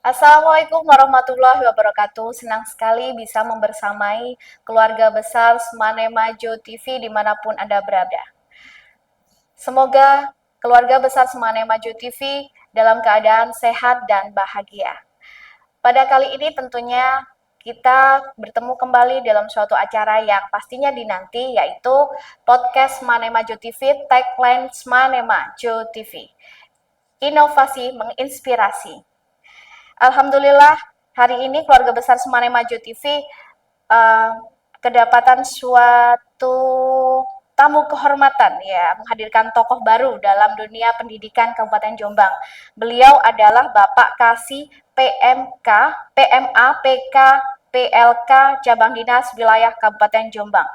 Assalamualaikum warahmatullahi wabarakatuh. Senang sekali bisa membersamai keluarga besar Semane Maju TV dimanapun Anda berada. Semoga keluarga besar Semane Maju TV dalam keadaan sehat dan bahagia. Pada kali ini tentunya kita bertemu kembali dalam suatu acara yang pastinya dinanti, yaitu podcast Semane Maju TV, tagline Semane Maju TV. Inovasi menginspirasi. Alhamdulillah hari ini keluarga besar Semane Maju TV kedapatan suatu tamu kehormatan ya, menghadirkan tokoh baru dalam dunia pendidikan Kabupaten Jombang. Beliau adalah Bapak Kasih PMK, PMA, PK, PLK Cabang Dinas Wilayah Kabupaten Jombang.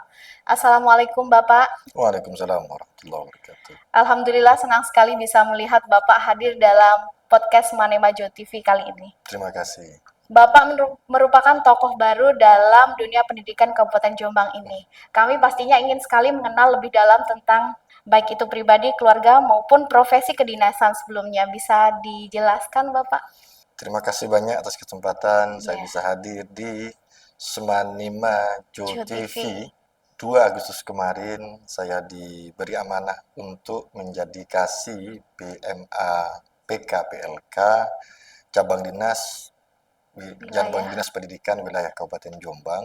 Assalamualaikum Bapak. Waalaikumsalam warahmatullahi wabarakatuh. Alhamdulillah senang sekali bisa melihat Bapak hadir dalam podcast Semane Maju TV kali ini. Terima kasih. Bapak merupakan tokoh baru dalam dunia pendidikan Kabupaten Jombang ini. Kami pastinya ingin sekali mengenal lebih dalam tentang baik itu pribadi, keluarga, maupun profesi kedinasan sebelumnya. Bisa dijelaskan, Bapak? Terima kasih banyak atas kesempatan saya bisa hadir di Semane Maju TV. 2 Agustus kemarin saya diberi amanah untuk menjadi kasih PMA PKPLK Cabang Dinas Pendidikan Wilayah Kabupaten Jombang.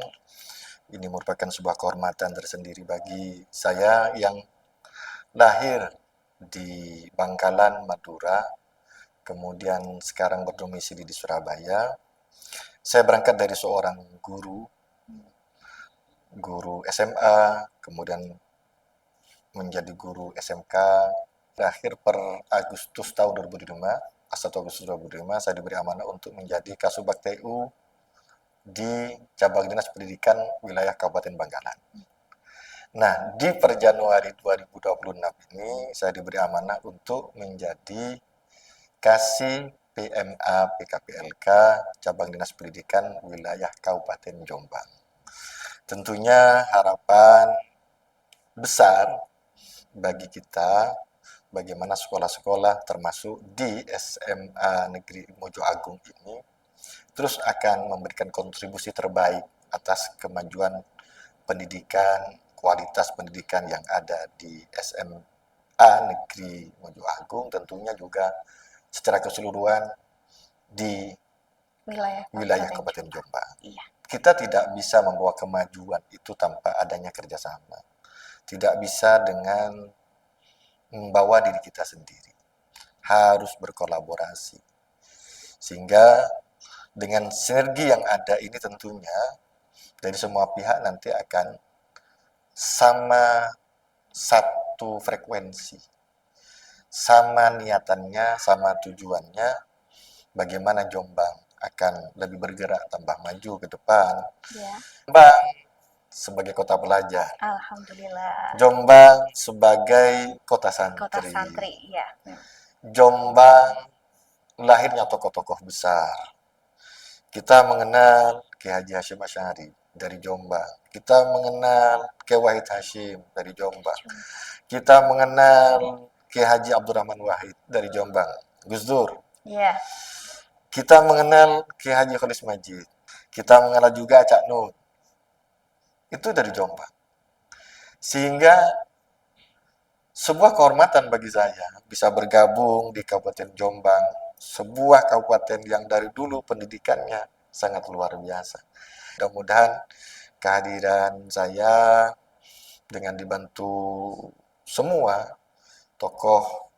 Ini merupakan sebuah kehormatan tersendiri bagi saya yang lahir di Bangkalan, Madura, kemudian sekarang berdomisili di Surabaya. Saya berangkat dari seorang guru SMA, kemudian menjadi guru SMK. Terakhir per Agustus tahun 2005, 1 Agustus 2005, saya diberi amanah untuk menjadi Kasubag TU di Cabang Dinas Pendidikan Wilayah Kabupaten Bangkalan. Nah, di per Januari 2026 ini saya diberi amanah untuk menjadi Kasih PMA PKPLK Cabang Dinas Pendidikan Wilayah Kabupaten Jombang. Tentunya harapan besar bagi kita bagaimana sekolah-sekolah termasuk di SMA Negeri Mojo Agung ini terus akan memberikan kontribusi terbaik atas kemajuan pendidikan, kualitas pendidikan yang ada di SMA Negeri Mojo Agung, tentunya juga secara keseluruhan di wilayah Kabupaten Jombang. Iya. Kita tidak bisa membawa kemajuan itu tanpa adanya kerjasama. Tidak bisa dengan membawa diri kita sendiri. Harus berkolaborasi. Sehingga dengan sinergi yang ada ini tentunya dari semua pihak nanti akan sama satu frekuensi. Sama niatannya, sama tujuannya, bagaimana Jombang akan lebih bergerak tambah maju ke depan. Ya. Jombang sebagai kota pelajar. Alhamdulillah. Jombang sebagai kota santri. Kota santri, ya. Jombang lahirnya tokoh-tokoh besar. Kita mengenal Kiai Haji Hashim Asy'ari dari Jombang. Kita mengenal Kiai Wahid Hashim dari Jombang. Kita mengenal Kiai Haji Abdurrahman Wahid dari Jombang. Gus Dur. Iya. Kita mengenal Kiai Haji Khalis Majid. Kita mengenal juga Cak Nun. Itu dari Jombang. Sehingga sebuah kehormatan bagi saya bisa bergabung di Kabupaten Jombang, sebuah kabupaten yang dari dulu pendidikannya sangat luar biasa. Mudah-mudahan kehadiran saya dengan dibantu semua tokoh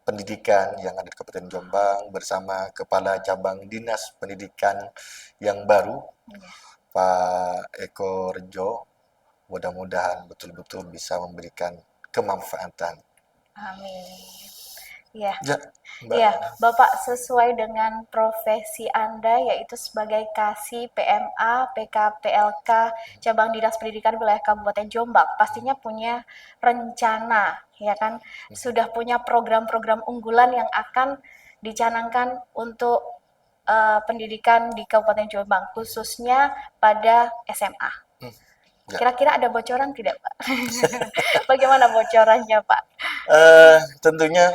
pendidikan yang ada di Kabupaten Jombang bersama Kepala Cabang Dinas Pendidikan yang baru, Pak Eko Rejo, mudah-mudahan betul-betul bisa memberikan kemanfaatan. Amin. Ya. Ya, Ya, Bapak sesuai dengan profesi Anda yaitu sebagai Kasih PMA PKPLK Cabang Dinas Pendidikan Wilayah Kabupaten Jombang. Pastinya punya rencana, ya kan? Sudah punya program-program unggulan yang akan dicanangkan untuk pendidikan di Kabupaten Jombang, khususnya pada SMA. Kira-kira ada bocoran tidak, Pak? Bagaimana bocorannya, Pak? Tentunya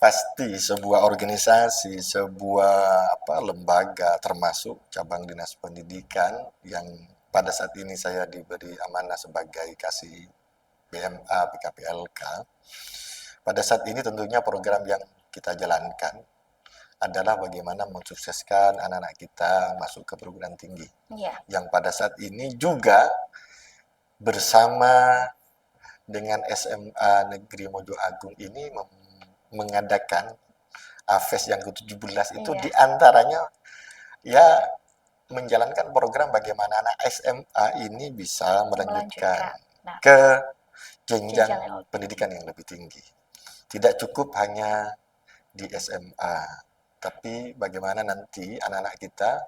Pasti sebuah organisasi, sebuah lembaga termasuk cabang dinas pendidikan yang pada saat ini saya diberi amanah sebagai kasih PMA PKPLK. Pada saat ini tentunya program yang kita jalankan adalah bagaimana mensukseskan anak-anak kita masuk ke perguruan tinggi. Iya. Yang pada saat ini juga bersama dengan SMA Negeri Mojo Agung ini mengadakan AFES yang ke-17 itu Iya. diantaranya ya menjalankan program bagaimana anak SMA ini bisa melanjutkan Nah, ke jenjang jenjang yang lebih pendidikan yang lebih tinggi. Tidak cukup hanya di SMA, tapi bagaimana nanti anak-anak kita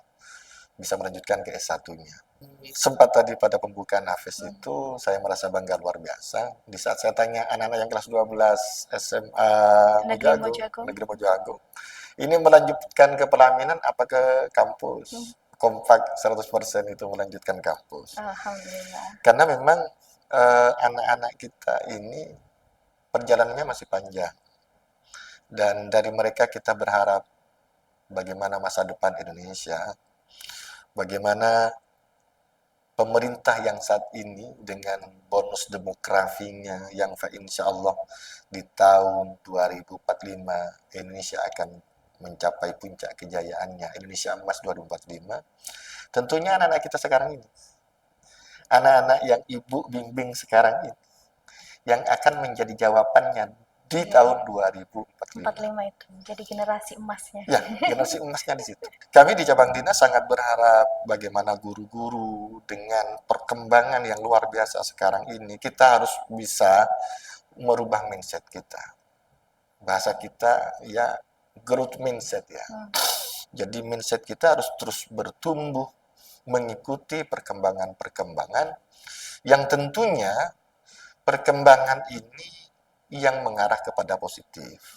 bisa melanjutkan ke S1-nya. Sempat tadi pada pembukaan AFES itu saya merasa bangga luar biasa. Di saat saya tanya anak-anak yang kelas 12 SMA Mojo Negeri Agung, Mojo Agung. Negeri Mojo Agung, ini melanjutkan ke pelaminan apa ke kampus? Kompak 100% itu melanjutkan kampus. Alhamdulillah. Karena memang anak-anak kita ini perjalanannya masih panjang. Dan dari mereka kita berharap bagaimana masa depan Indonesia, bagaimana pemerintah yang saat ini dengan bonus demografinya yang insya Allah di tahun 2045 Indonesia akan mencapai puncak kejayaannya, Indonesia Emas 2045, tentunya anak-anak kita sekarang ini, anak-anak yang ibu bimbing sekarang ini, yang akan menjadi jawabannya di tahun 2045 itu jadi generasi emasnya. ya, generasi emasnya di situ. Kami di cabang dinas sangat berharap bagaimana guru-guru dengan perkembangan yang luar biasa sekarang ini, kita harus bisa merubah mindset kita. Bahasa kita ya growth mindset ya. Jadi mindset kita harus terus bertumbuh mengikuti perkembangan-perkembangan yang tentunya perkembangan ini yang mengarah kepada positif.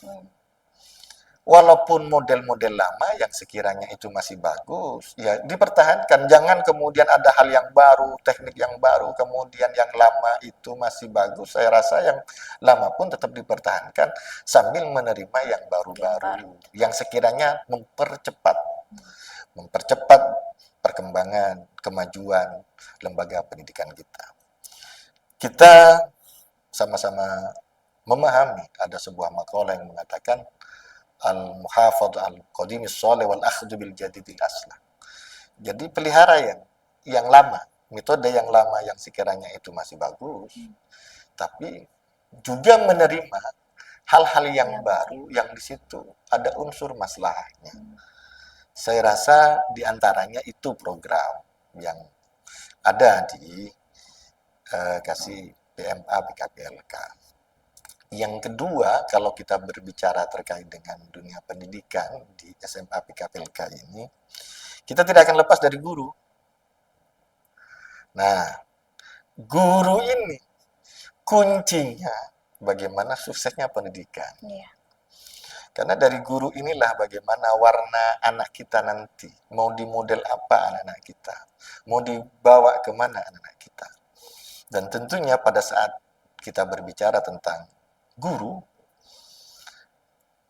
Walaupun model-model lama yang sekiranya itu masih bagus, ya dipertahankan. Jangan kemudian ada hal yang baru, teknik yang baru, kemudian yang lama itu masih bagus. Saya rasa yang lama pun tetap dipertahankan sambil menerima yang baru-baru, yang sekiranya mempercepat perkembangan, kemajuan lembaga pendidikan kita. Kita sama-sama memahami ada sebuah makalah yang mengatakan al-muhafadh al-qadimis sholih wal akhdhu bil jadidil aslah. Jadi pelihara yang lama, metode yang lama yang sekiranya itu masih bagus, tapi juga menerima hal-hal yang baru yang di situ ada unsur maslahnya. Saya rasa diantaranya itu program yang ada di kasih PMA PKPLK. Yang kedua, kalau kita berbicara terkait dengan dunia pendidikan di SMA PKPLK ini, kita tidak akan lepas dari guru. Nah, guru ini kuncinya bagaimana suksesnya pendidikan. Karena dari guru inilah bagaimana warna anak kita nanti, mau di model apa anak-anak kita, mau dibawa kemana anak-anak kita. Dan tentunya pada saat kita berbicara tentang guru,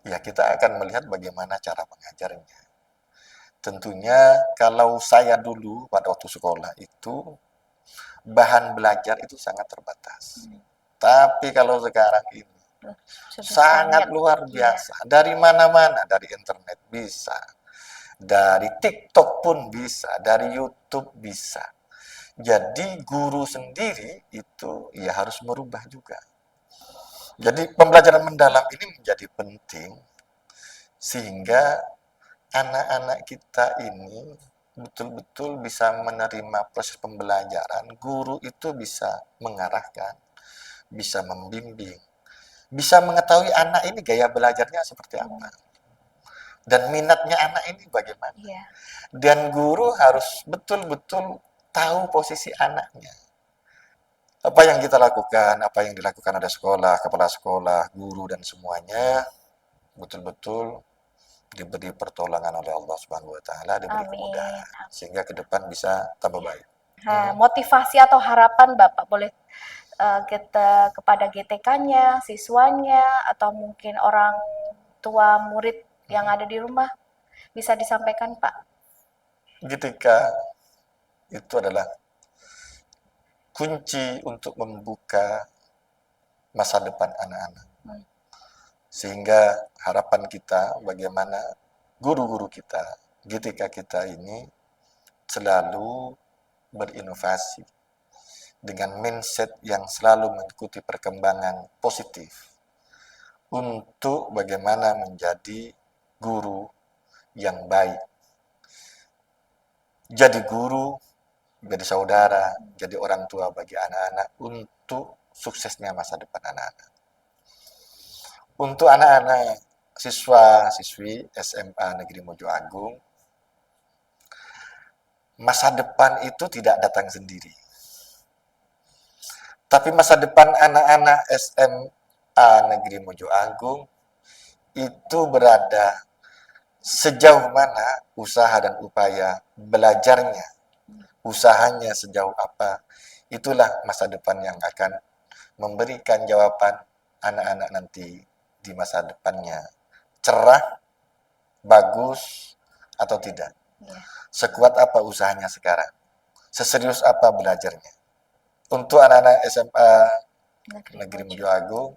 ya kita akan melihat bagaimana cara mengajarnya. Tentunya kalau saya dulu pada waktu sekolah itu, bahan belajar itu sangat terbatas. Tapi kalau sekarang ini, sangat luar biasa. Dari mana-mana, dari internet bisa, dari TikTok pun bisa, dari YouTube bisa. Jadi guru sendiri itu ya harus merubah juga. Jadi pembelajaran mendalam ini menjadi penting sehingga anak-anak kita ini betul-betul bisa menerima proses pembelajaran. Guru itu bisa mengarahkan, bisa membimbing, bisa mengetahui anak ini gaya belajarnya seperti apa. Dan minatnya anak ini bagaimana. Dan guru harus betul-betul tahu posisi anaknya. Apa yang kita lakukan, apa yang dilakukan ada sekolah, kepala sekolah, guru, dan semuanya, betul-betul diberi pertolongan oleh Allah Subhanahu wa Ta'ala, diberi kemudahan, sehingga ke depan bisa tambah baik. Motivasi atau harapan Bapak boleh kita kepada GTK-nya, siswanya, atau mungkin orang tua murid yang ada di rumah? Bisa disampaikan, Pak? Ketika itu adalah kunci untuk membuka masa depan anak-anak. Sehingga harapan kita bagaimana guru-guru kita, ketika kita ini selalu berinovasi dengan mindset yang selalu mengikuti perkembangan positif untuk bagaimana menjadi guru yang baik. Jadi guru, jadi saudara, jadi orang tua bagi anak-anak untuk suksesnya masa depan anak-anak. Untuk anak-anak siswa-siswi SMA Negeri Mojo Agung, masa depan itu tidak datang sendiri. Tapi masa depan anak-anak SMA Negeri Mojo Agung itu berada sejauh mana usaha dan upaya belajarnya, usahanya sejauh apa, itulah masa depan yang akan memberikan jawaban anak-anak nanti di masa depannya. Cerah, bagus, atau tidak. Sekuat apa usahanya sekarang, seserius apa belajarnya. Untuk anak-anak SMA Negeri Mojo Agung,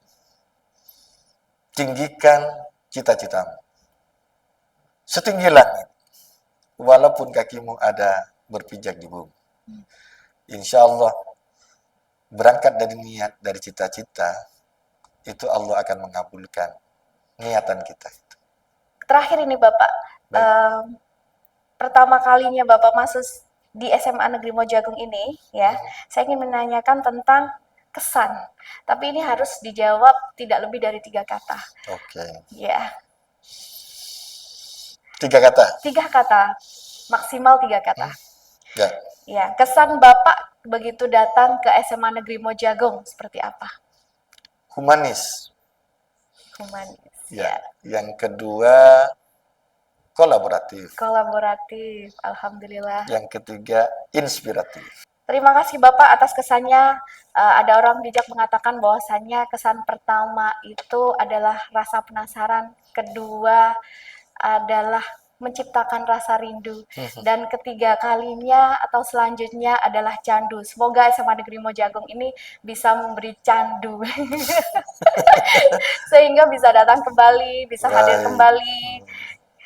tinggikan cita-citamu setinggi langit, walaupun kakimu ada berpijak di bumi. Insya Allah, berangkat dari niat, dari cita-cita, itu Allah akan mengabulkan niatan kita itu. Terakhir ini Bapak, pertama kalinya Bapak masuk di SMA Negeri Mojo Agung ini, ya, saya ingin menanyakan tentang kesan. Tapi ini harus dijawab tidak lebih dari 3 kata. Oke. Ya. 3 kata? 3 kata, maksimal 3 kata. Ya. Ya, kesan Bapak begitu datang ke SMA Negeri Mojo Agung seperti apa? Humanis. Humanis. Ya. Yang kedua, kolaboratif. Kolaboratif, alhamdulillah. Yang ketiga, inspiratif. Terima kasih Bapak atas kesannya. Ada orang bijak mengatakan bahwasannya kesan pertama itu adalah rasa penasaran, kedua adalah menciptakan rasa rindu, dan ketiga kalinya atau selanjutnya adalah candu. Semoga SMA Negeri Mojo Agung ini bisa memberi candu sehingga bisa datang kembali, bisa hadir kembali.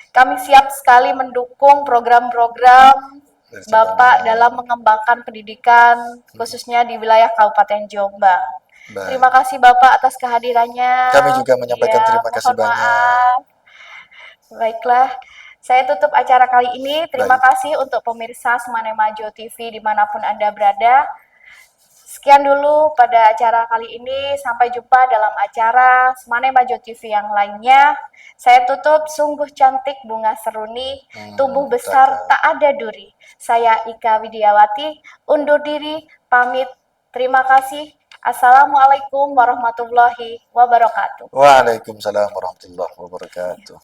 Kami siap sekali mendukung program-program Bapak dalam mengembangkan pendidikan khususnya di wilayah Kabupaten Jombang. Terima kasih Bapak atas kehadirannya. Kami juga menyampaikan terima kasih banyak. Baiklah, saya tutup acara kali ini. Terima kasih untuk pemirsa Semane Majo TV dimanapun Anda berada. Sekian dulu pada acara kali ini. Sampai jumpa dalam acara Semane Majo TV yang lainnya. Saya tutup, sungguh cantik bunga seruni, tumbuh besar tak ada duri. Saya Ika Widiawati, undur diri, pamit. Terima kasih. Assalamualaikum warahmatullahi wabarakatuh. Waalaikumsalam warahmatullahi wabarakatuh.